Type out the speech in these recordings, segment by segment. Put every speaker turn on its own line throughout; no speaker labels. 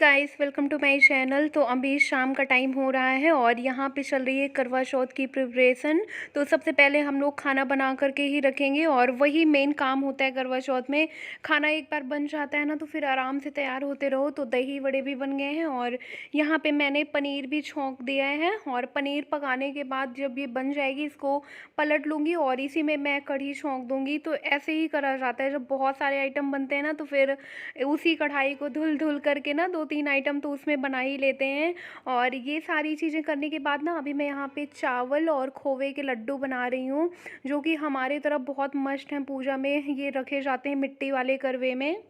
Guys, welcome to my channel. तो अभी शाम का टाइम हो रहा है और यहाँ पे चल रही है करवा चौथ की प्रिपरेशन। तो सबसे पहले हम लोग खाना बना करके ही रखेंगे और वही मेन काम होता है करवा चौथ में। खाना एक बार बन जाता है ना तो फिर आराम से तैयार होते रहो। तो दही वड़े भी बन गए हैं और यहाँ पे मैंने पनीर भी छौंक दिया है और पनीर पकाने के बाद जब ये बन जाएगी इसको पलट लूँगी और इसी में मैं कढ़ी छौंक दूँगी। तो ऐसे ही करा जाता है, जब बहुत सारे आइटम बनते हैं ना तो फिर उसी कढ़ाई को धुल धुल करके ना 2-3 आइटम तो उसमें बना ही लेते हैं। और ये सारी चीज़ें करने के बाद ना अभी मैं यहाँ पे चावल और खोवे के लड्डू बना रही हूँ, जो कि हमारे तरफ बहुत मस्ट हैं। पूजा में ये रखे जाते हैं मिट्टी वाले करवे में।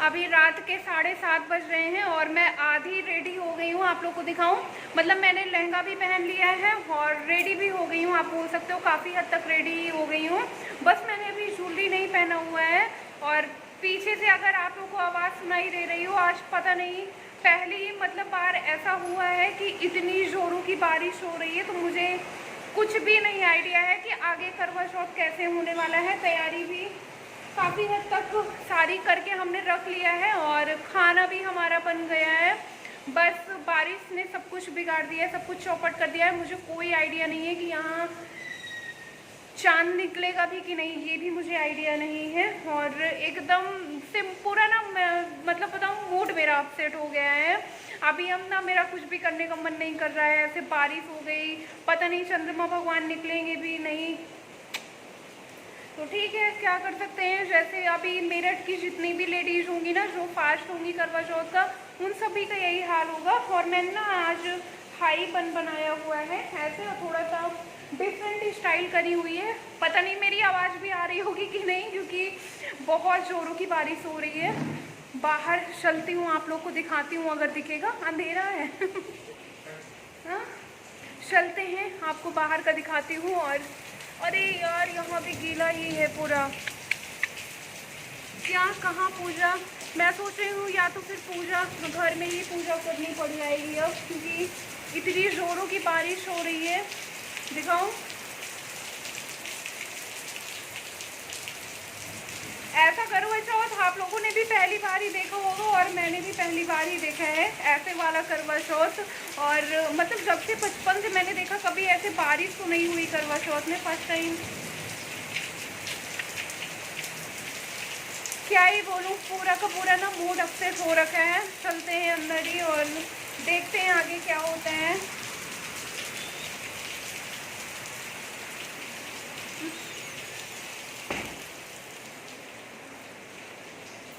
अभी रात के 7:30 बज रहे हैं और मैं आधी रेडी हो गई हूँ। आप लोग को दिखाऊं, मतलब मैंने लहंगा भी पहन लिया है और रेडी भी हो गई हूँ। आप बोल सकते हो काफ़ी हद तक रेडी हो गई हूँ। बस मैंने अभी ज्वेलरी नहीं पहना हुआ है। और पीछे से अगर आप लोग को आवाज़ सुनाई दे रही हो, आज पता नहीं पहली मतलब बार ऐसा हुआ है कि इतनी ज़ोरों की बारिश हो रही है। तो मुझे कुछ भी नहीं आइडिया है कि आगे करवा चौथ कैसे होने वाला है। तैयारी भी काफ़ी हद तक सारी करके हमने रख लिया है और खाना भी हमारा बन गया है। बस बारिश ने सब कुछ बिगाड़ दिया है, सब कुछ चौपट कर दिया है। मुझे कोई आइडिया नहीं है कि यहाँ चांद निकलेगा भी कि नहीं, ये भी मुझे आइडिया नहीं है। और एकदम से पूरा ना मतलब बताऊँ, मूड मेरा अपसेट हो गया है। अभी हम ना मेरा कुछ भी करने का मन नहीं कर रहा है। ऐसे बारिश हो गई, पता नहीं चंद्रमा भगवान निकलेंगे भी नहीं। तो ठीक है, क्या कर सकते हैं। जैसे अभी मेरठ की जितनी भी लेडीज़ होंगी ना जो फास्ट होंगी करवा चौथ का, उन सभी का यही हाल होगा। और मैंने ना आज हाई बन बनाया हुआ है, ऐसे थोड़ा सा डिफरेंट स्टाइल करी हुई है। पता नहीं मेरी आवाज़ भी आ रही होगी कि नहीं, क्योंकि बहुत ज़ोरों की बारिश हो रही है। बाहर चलती हूँ, आप लोग को दिखाती हूँ अगर दिखेगा। अंधेरा है हाँ, चलते हैं, आपको बाहर का दिखाती हूँ। और अरे यार, यहाँ पे गीला ही है पूरा। क्या कहाँ पूजा, मैं सोच रही हूँ या तो फिर पूजा घर में ही पूजा करनी पड़ जाएगी अब, क्योंकि इतनी ज़ोरों की बारिश हो रही है। दिखाऊं, ऐसा करवा चौथ आप लोगों ने भी पहली बार ही देखा होगा और मैंने भी पहली बार ही देखा है ऐसे वाला करवा चौथ। और मतलब जब से बचपन से मैंने देखा, कभी ऐसे बारिश तो नहीं हुई करवा चौथ में, फर्स्ट टाइम। क्या ही बोलूँ, पूरा का पूरा ना मूड अपसेट हो रखा है। चलते हैं अंदर ही और देखते हैं आगे क्या होता है।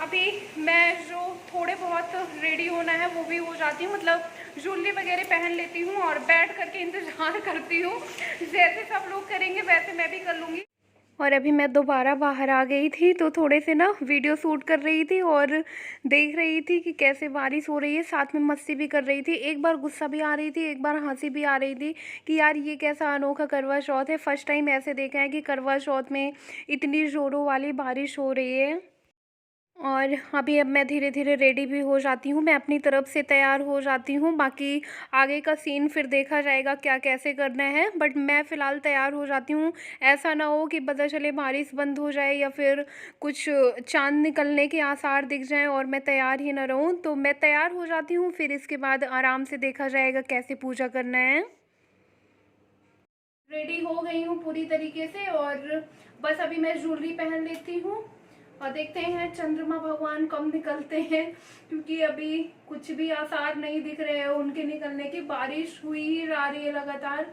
अभी मैं जो थोड़े बहुत रेडी होना है वो भी हो जाती हूँ, मतलब ज्वेलरी वगैरह पहन लेती हूँ और बैठ करके इंतज़ार करती हूँ। जैसे सब लोग करेंगे वैसे मैं भी कर लूँगी। और अभी मैं दोबारा बाहर आ गई थी तो थोड़े से ना वीडियो शूट कर रही थी और देख रही थी कि कैसे बारिश हो रही है, साथ में मस्ती भी कर रही थी। एक बार गुस्सा भी आ रही थी, एक बार हंसी भी आ रही थी कि यार ये कैसा अनोखा करवा चौथ है। फर्स्ट टाइम ऐसे देखा है कि करवा चौथ में इतनी ज़ोरों वाली बारिश हो रही है। और अभी अब मैं धीरे धीरे रेडी भी हो जाती हूँ, मैं अपनी तरफ से तैयार हो जाती हूँ। बाकी आगे का सीन फिर देखा जाएगा क्या कैसे करना है, बट मैं फ़िलहाल तैयार हो जाती हूँ। ऐसा ना हो कि पता चले बारिश बंद हो जाए या फिर कुछ चांद निकलने के आसार दिख जाएं और मैं तैयार ही ना रहूँ। तो मैं तैयार हो जाती हूँ, फिर इसके बाद आराम से देखा जाएगा कैसे पूजा करना है। रेडी हो गई हूँ पूरी तरीके से और बस अभी मैं ज्वेलरी पहन लेती हूँ और देखते हैं चंद्रमा भगवान कब निकलते हैं, क्योंकि अभी कुछ भी आसार नहीं दिख रहे हैं उनके निकलने की। बारिश हुई ही जा रही है लगातार,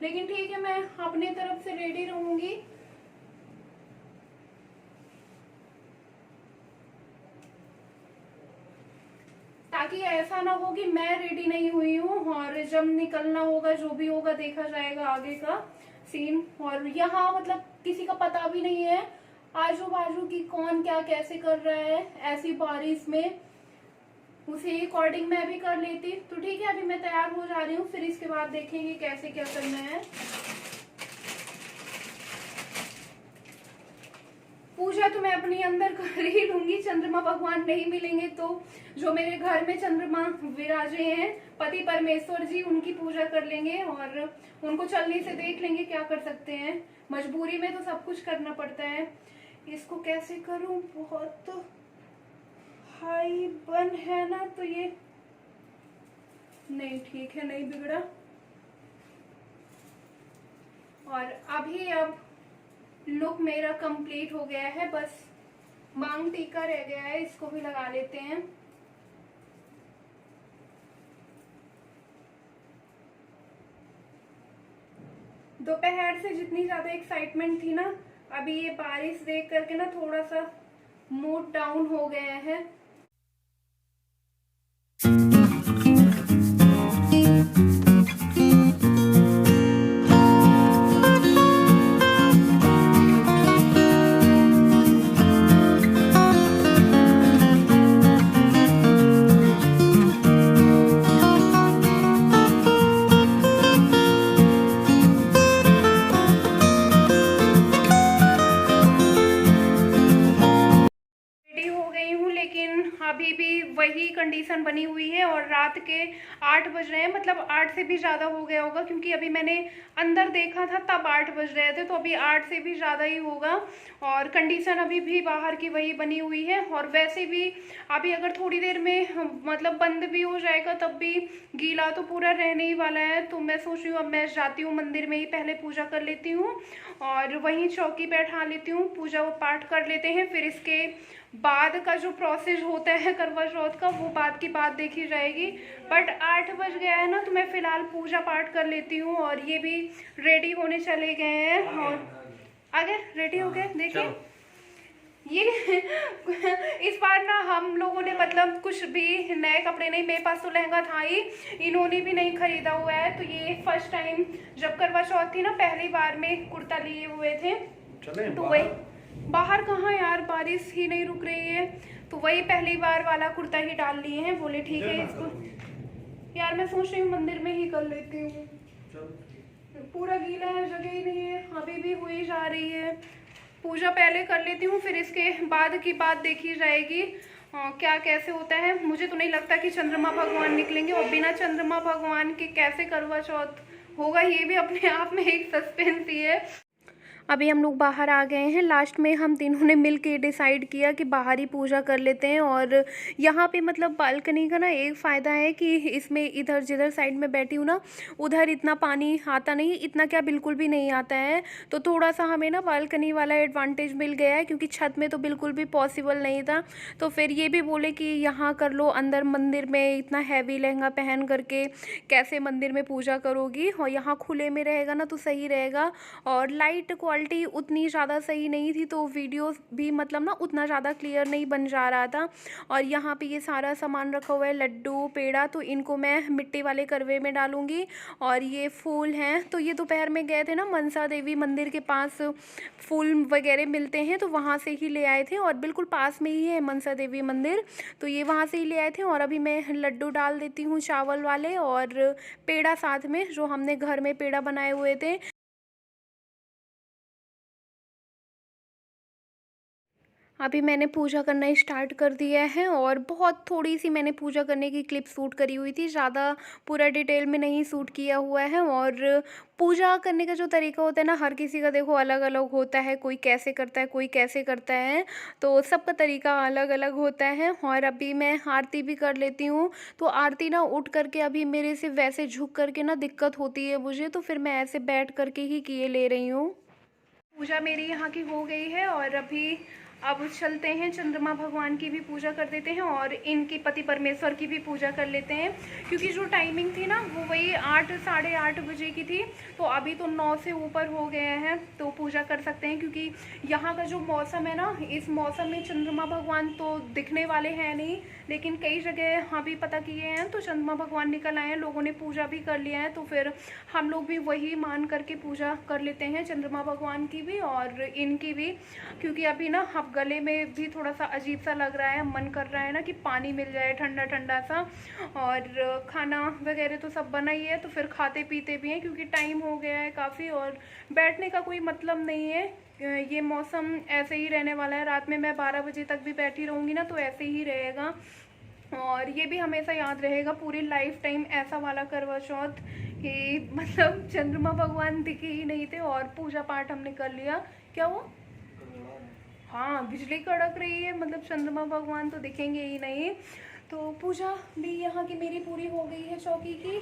लेकिन ठीक है, मैं अपने तरफ से रेडी रहूंगी। ताकि ऐसा ना हो कि मैं रेडी नहीं हुई हूँ और जब निकलना होगा जो भी होगा देखा जाएगा आगे का सीन। और यहाँ मतलब किसी का पता भी नहीं है आजू बाजू की कौन क्या कैसे कर रहा है ऐसी बारिश में, उसी अकॉर्डिंग मैं भी कर लेती। तो ठीक है, अभी मैं तैयार हो जा रही हूँ, फिर इसके बाद देखेंगे कैसे क्या करना है। पूजा तो मैं अपनी अंदर कर ही लूंगी। चंद्रमा भगवान नहीं मिलेंगे तो जो मेरे घर में चंद्रमा विराजे हैं पति परमेश्वर जी, उनकी पूजा कर लेंगे और उनको चलने से देख लेंगे। क्या कर सकते हैं, मजबूरी में तो सब कुछ करना पड़ता है। इसको कैसे करूं, बहुत भाई बन है ना, तो ये नहीं ठीक है, नहीं बिगड़ा। और अब लुक मेरा कंप्लीट हो गया है, बस मांग टीका रह गया है, इसको भी लगा लेते हैं। दोपहर से जितनी ज्यादा एक्साइटमेंट थी ना, अभी ये बारिश देख करके ना थोड़ा सा मूड डाउन हो गया है। अभी भी वही कंडीशन बनी हुई है और रात के 8 बज रहे हैं, मतलब 8 से भी ज़्यादा हो गया होगा, क्योंकि अभी मैंने अंदर देखा था तब 8 बज रहे थे, तो अभी 8 से भी ज़्यादा ही होगा। और कंडीशन अभी भी बाहर की वही बनी हुई है। और वैसे भी अभी अगर थोड़ी देर में मतलब बंद भी हो जाएगा तब भी गीला तो पूरा रहने ही वाला है। तो मैं सोच रही हूँ अब मैं जाती हूँ मंदिर में ही पहले पूजा कर लेती हूँ और वहीं चौकी बैठा लेती हूँ, पूजा पाठ कर लेते हैं। फिर इसके बाद का जो प्रोसेस होता है करवा चौथ का, वो बाद की बात देखी जाएगी। बट 8 बज गया है ना, तो मैं फिलहाल पूजा पाठ कर लेती हूँ। और ये भी रेडी होने चले गए हैं और आगे रेडी हो गए। देखिए ये इस बार ना हम लोगों ने मतलब कुछ भी नए कपड़े नहीं, मेरे पास तो लहंगा था ही, इन्होंने भी नहीं खरीदा हुआ है। तो ये फर्स्ट टाइम जब करवा चौथ थी ना, पहली बार में कुर्ता लिए हुए थे। तो वही बाहर कहाँ यार, बारिश ही नहीं रुक रही है, तो वही पहली बार वाला कुर्ता ही डाल लिए हैं। बोले ठीक है इसको, यार मैं सोच रही हूँ मंदिर में ही कर लेती हूँ, पूरा गीला है, जगह ही नहीं है, अभी भी हुई जा रही है। पूजा पहले कर लेती हूँ, फिर इसके बाद की बात देखी जाएगी क्या कैसे होता है। मुझे तो नहीं लगता कि चंद्रमा भगवान निकलेंगे, और बिना चंद्रमा भगवान के कैसे करवा चौथ होगा, ये भी अपने आप में एक सस्पेंस ही है। अभी हम लोग बाहर आ गए हैं। लास्ट में हम तीनों ने मिल के डिसाइड किया कि बाहर ही पूजा कर लेते हैं। और यहाँ पे मतलब बालकनी का ना एक फ़ायदा है कि इसमें इधर जिधर साइड में बैठी हूँ ना, उधर इतना पानी आता नहीं, इतना क्या बिल्कुल भी नहीं आता है। तो थोड़ा सा हमें ना बालकनी वाला एडवांटेज मिल गया है, क्योंकि छत में तो बिल्कुल भी पॉसिबल नहीं था। तो फिर ये भी बोले कि यहाँ कर लो, अंदर मंदिर में इतना हैवी लहंगा पहन करके कैसे मंदिर में पूजा करोगी, और यहाँ खुले में रहेगा ना तो सही रहेगा। और लाइट क्वालिटी उतनी ज़्यादा सही नहीं थी, तो वीडियो भी मतलब ना उतना ज़्यादा क्लियर नहीं बन जा रहा था। और यहाँ पे ये सारा सामान रखा हुआ है, लड्डू पेड़ा, तो इनको मैं मिट्टी वाले करवे में डालूंगी। और ये फूल हैं, तो ये दोपहर में गए थे ना मनसा देवी मंदिर के पास फूल वगैरह मिलते हैं, तो वहाँ से ही ले आए थे। और बिल्कुल पास में ही है मनसा देवी मंदिर, तो ये वहाँ से ही ले आए थे। और अभी मैं लड्डू डाल देती हूँ चावल वाले, और पेड़ा साथ में, जो हमने घर में पेड़ा बनाए हुए थे। अभी मैंने पूजा करना स्टार्ट कर दिया है, और बहुत थोड़ी सी मैंने पूजा करने की क्लिप शूट करी हुई थी, ज़्यादा पूरा डिटेल में नहीं शूट किया हुआ है। और पूजा करने का जो तरीका होता है ना, हर किसी का देखो अलग अलग होता है, कोई कैसे करता है कोई कैसे करता है, तो सबका तरीका अलग अलग होता है। और अभी मैं आरती भी कर लेती हूँ। तो आरती ना उठ करके अभी मेरे से वैसे झुक करके ना दिक्कत होती है मुझे, तो फिर मैं ऐसे बैठ करके ही किए ले रही हूँ। पूजा मेरी यहाँ की हो गई है, और अब चलते हैं चंद्रमा भगवान की भी पूजा कर देते हैं, और इनकी पति परमेश्वर की भी पूजा कर लेते हैं। क्योंकि जो टाइमिंग थी ना वो वही 8 साढ़े 8 बजे की थी, तो अभी तो 9 से ऊपर हो गए हैं, तो पूजा कर सकते हैं। क्योंकि यहाँ का जो मौसम है ना, इस मौसम में चंद्रमा भगवान तो दिखने वाले हैं नहीं, लेकिन कई जगह अभी पता किए हैं तो चंद्रमा भगवान निकल आए हैं, लोगों ने पूजा भी कर लिया है। तो फिर हम लोग भी वही मान करके पूजा कर लेते हैं, चंद्रमा भगवान की भी और इनकी भी। क्योंकि अभी ना अब गले में भी थोड़ा सा अजीब सा लग रहा है, मन कर रहा है ना कि पानी मिल जाए ठंडा ठंडा सा। और खाना वगैरह तो सब बना ही है, तो फिर खाते पीते भी हैं, क्योंकि टाइम हो गया है काफ़ी, और बैठने का कोई मतलब नहीं है। ये मौसम ऐसे ही रहने वाला है, रात में मैं 12 बजे तक भी बैठी रहूँगी ना तो ऐसे ही रहेगा। और ये भी हमेशा याद रहेगा पूरी लाइफ टाइम, ऐसा वाला करवा चौथ कि मतलब चंद्रमा भगवान दिखे ही नहीं थे और पूजा पाठ हमने कर लिया। क्या वो हाँ, बिजली कड़क रही है, मतलब चंद्रमा भगवान तो दिखेंगे ही नहीं। तो पूजा भी यहाँ की मेरी पूरी हो गई है चौकी की,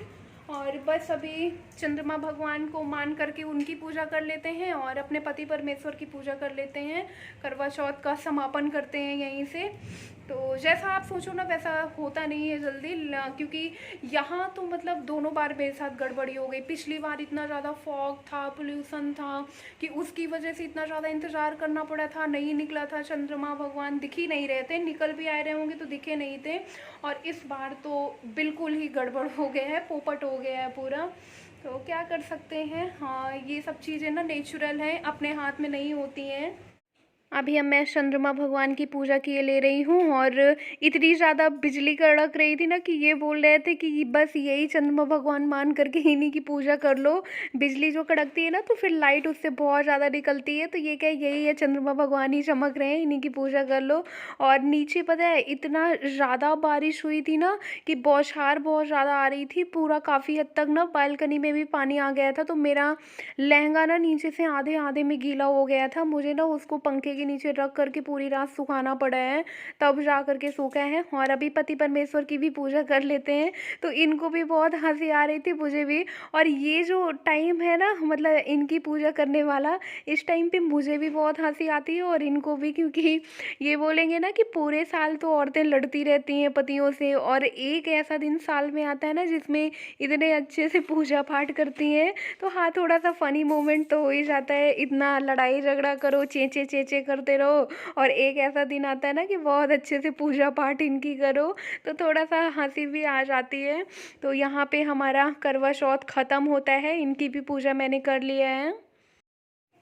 और बस अभी चंद्रमा भगवान को मान करके उनकी पूजा कर लेते हैं और अपने पति परमेश्वर की पूजा कर लेते हैं। करवा चौथ का समापन करते हैं यहीं से। तो जैसा आप सोचो ना वैसा होता नहीं है जल्दी, क्योंकि यहाँ तो मतलब दोनों बार मेरे साथ गड़बड़ी हो गई। पिछली बार इतना ज़्यादा फॉग था, पोल्यूशन था कि उसकी वजह से इतना ज़्यादा इंतज़ार करना पड़ा था, नहीं निकला था चंद्रमा भगवान, दिख ही नहीं रहे थे। निकल भी आए रहे होंगे तो दिखे नहीं थे। और इस बार तो बिल्कुल ही गड़बड़ हो गया है, पोपट हो गया है पूरा। तो क्या कर सकते हैं, हाँ ये सब चीज़ें ना नेचुरल हैं, अपने हाथ में नहीं होती हैं। अभी अब मैं चंद्रमा भगवान की पूजा किए ले रही हूँ, और इतनी ज़्यादा बिजली कड़क रही थी ना कि ये बोल रहे थे कि बस यही चंद्रमा भगवान मान करके इन्हीं की पूजा कर लो। बिजली जो कड़कती है ना तो फिर लाइट उससे बहुत ज़्यादा निकलती है, तो ये क्या यही है, चंद्रमा भगवान ही चमक रहे हैं, इन्हीं की पूजा कर लो। और नीचे पता है इतना ज़्यादा बारिश हुई थी ना कि बौछार बहुत ज़्यादा आ रही थी, पूरा काफ़ी हद तक ना बालकनी में भी पानी आ गया था। तो मेरा लहंगा ना नीचे से आधे आधे में गीला हो गया था, मुझे ना उसको पंखे के नीचे रख करके पूरी रात सुखाना पड़ा है, तब जा करके सूखा है। और अभी पति परमेश्वर की भी पूजा कर लेते हैं। तो इनको भी बहुत हंसी आ रही थी, मुझे भी। और ये जो टाइम है ना, मतलब इनकी पूजा करने वाला, इस टाइम पे मुझे भी बहुत हंसी आती है और इनको भी, क्योंकि ये बोलेंगे ना कि पूरे साल तो औरतें लड़ती रहती हैं पतियों से, और एक ऐसा दिन साल में आता है ना जिसमें इतने अच्छे से पूजा पाठ करती हैं। तो हाँ, थोड़ा सा फनी मोमेंट तो हो ही जाता है, इतना लड़ाई झगड़ा करो, चेंचे चेंचे करते रहो, और एक ऐसा दिन आता है ना कि बहुत अच्छे से पूजा पाठ इनकी करो, तो थोड़ा सा हंसी भी आ जाती है। तो यहाँ पे हमारा करवा चौथ ख़त्म होता है, इनकी भी पूजा मैंने कर लिया है।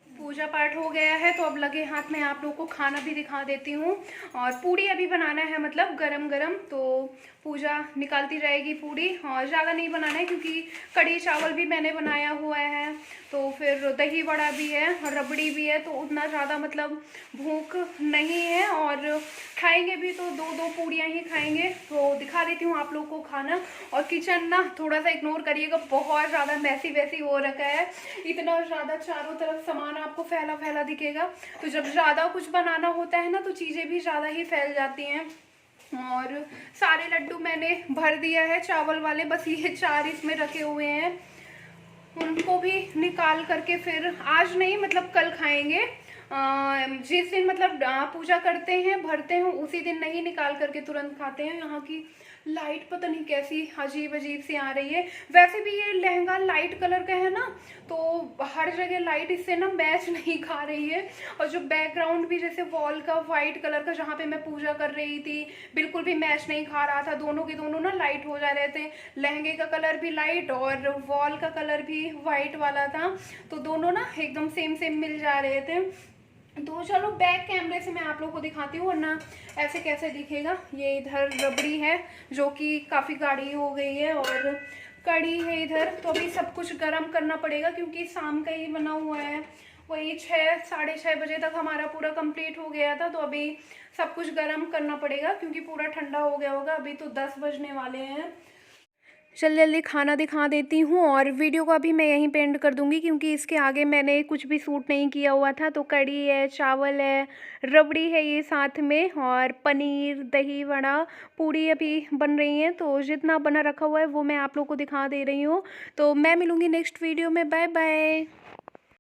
पूजा पाठ हो गया है, तो अब लगे हाथ में आप लोगों को खाना भी दिखा देती हूँ। और पूड़ी अभी बनाना है, मतलब गरम गरम, तो पूजा निकालती रहेगी पूड़ी, और ज़्यादा नहीं बनाना है क्योंकि कढ़ी चावल भी मैंने बनाया हुआ है, तो फिर दही बड़ा भी है और रबड़ी भी है, तो उतना ज़्यादा मतलब भूख नहीं है। और खाएंगे भी तो दो दो पूड़ियाँ ही खाएंगे। तो दिखा देती हूँ आप लोग को खाना। और किचन ना थोड़ा सा इग्नोर करिएगा, बहुत ज़्यादा मैसी वैसी हो रखा है, इतना ज़्यादा चारों तरफ सामान आपको फैला फैला दिखेगा। तो जब ज़्यादा कुछ बनाना होता है ना तो चीज़ें भी ज़्यादा ही फैल जाती हैं। और सारे लड्डू मैंने भर दिया है चावल वाले, बस ये 4 इसमें रखे हुए हैं, उनको भी निकाल करके फिर आज नहीं मतलब कल खाएंगे। जिस दिन मतलब पूजा करते हैं भरते हैं उसी दिन नहीं निकाल करके तुरंत खाते हैं। यहाँ की लाइट पता नहीं कैसी अजीब अजीब सी आ रही है। वैसे भी ये लहंगा लाइट कलर का है ना, तो हर जगह लाइट इससे ना मैच नहीं खा रही है। और जो बैकग्राउंड भी जैसे वॉल का वाइट कलर का जहाँ पे मैं पूजा कर रही थी बिल्कुल भी मैच नहीं खा रहा था, दोनों के दोनों ना लाइट हो जा रहे थे। लहंगे का कलर भी लाइट और वॉल का कलर भी वाइट वाला था, तो दोनों ना एकदम सेम सेम मिल जा रहे थे। तो चलो बैक कैमरे से मैं आप लोगों को दिखाती हूँ, वरना ऐसे कैसे दिखेगा। ये इधर रबड़ी है जो कि काफ़ी गाढ़ी हो गई है, और कड़ी है इधर। तो अभी सब कुछ गर्म करना पड़ेगा क्योंकि शाम का ही बना हुआ है। वही 6 साढ़े 6 बजे तक हमारा पूरा कंप्लीट हो गया था, तो अभी सब कुछ गर्म करना पड़ेगा क्योंकि पूरा ठंडा हो गया होगा। अभी तो 10 बजने वाले हैं। जल्दी जल्दी खाना दिखा देती हूँ, और वीडियो को अभी मैं यहीं पे एंड कर दूँगी क्योंकि इसके आगे मैंने कुछ भी शूट नहीं किया हुआ था। तो कढ़ी है, चावल है, रबड़ी है ये साथ में, और पनीर, दही वड़ा, पूड़ी अभी बन रही हैं। तो जितना बना रखा हुआ है वो मैं आप लोग को दिखा दे रही हूँ। तो मैं मिलूँगी नेक्स्ट वीडियो में। Bye bye.